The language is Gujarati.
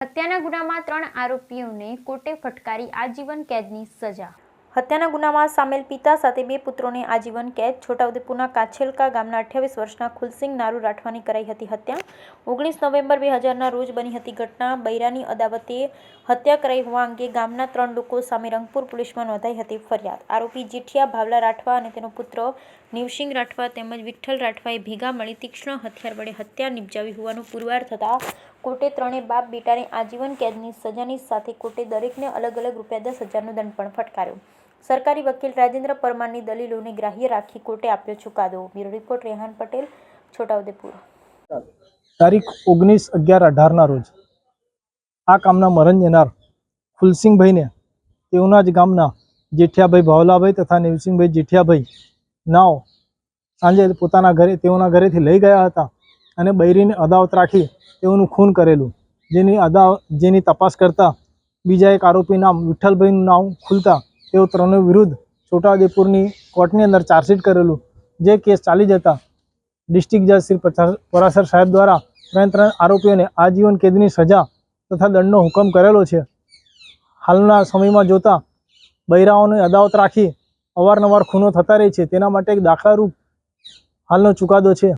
હત્યાના ગુનામાં 3 આરોપીઓને કોર્ટે ફટકારી આજીવન કેદની સજા। હત્યાના ગુનામાં સામેલ પિતા સાથે 2 પુત્રોને આજીવન કેદ। છોટાઉદેપુરના કાછેલકા ગામના 28 વર્ષના ખુલસિંગ નારુ રાઠવાની કરાઈ હતી હત્યા। 19 નવેમ્બર 2000ના રોજ બની હતી ઘટના। બૈરાની અદાવતે હત્યા કરાઈ હોવા અંગે ગામના 3 લોકો સામે રંગપુર પોલીસમાં નોંધાઈ હતી ફરિયાદ। આરોપી જેઠિયા ભાવલા રાઠવા અને તેનો પુત્ર નિવસિંગ રાઠવા તેમજ વિઠ્ઠલ રાઠવાએ ભેગા મળી તીક્ષ્ણ હથિયાર વડે હત્યા નિપજાવી હોવાનું પુરવાર થતાં કોર્ટે ત્રણેય બાપ બેટાને આજીવન કેદની સજાની સાથે કોર્ટે દરેકને અલગ અલગ ₹10,000નો દંડ પણ ફટકાર્યો। સરકારી વકીલ રાજેન્દ્ર પરમારની દલીલોને ગ્રાહ્ય રાખી કોર્ટે આપ્યો ચુકાદો। Bureau report Rehan Patel, Chhota Udepur. તારીખ 19/11/18ના રોજ આ કામના મરણ જનાર ફુલસિંગભાઈને તેઓના જ ગામના જેઠિયાભાઈ ભાવલાભાઈ તથા નિવસિંગભાઈ જેઠિયાભાઈ નાઓ સાંજે પોતાના ઘરે તેઓના ઘરેથી લઈ ગયા હતા અને બૈરીને અદાવત રાખી તેઓનું ખૂન કરેલું, જેની તપાસ કરતા બીજા એક આરોપી નામ વિઠ્ઠલભાઈનું નામ ખુલતા તેઓ ત્રણેય વિરુદ્ધ છોટાઉદેપુરની કોર્ટની અંદર ચાર્જશીટ કરેલું। જે કેસ ચાલી જતા ડિસ્ટ્રિક્ટ જજ શ્રી પરાસર સાહેબ દ્વારા ત્રણ આરોપીઓને આજીવન કેદની સજા તથા દંડનો હુકમ કરેલો છે। હાલના સમયમાં જોતા બૈરાઓની અદાવત રાખી અવારનવાર ખૂનો થતા રહે છે, તેના માટે એક દાખલારૂપ હાલનો ચુકાદો છે।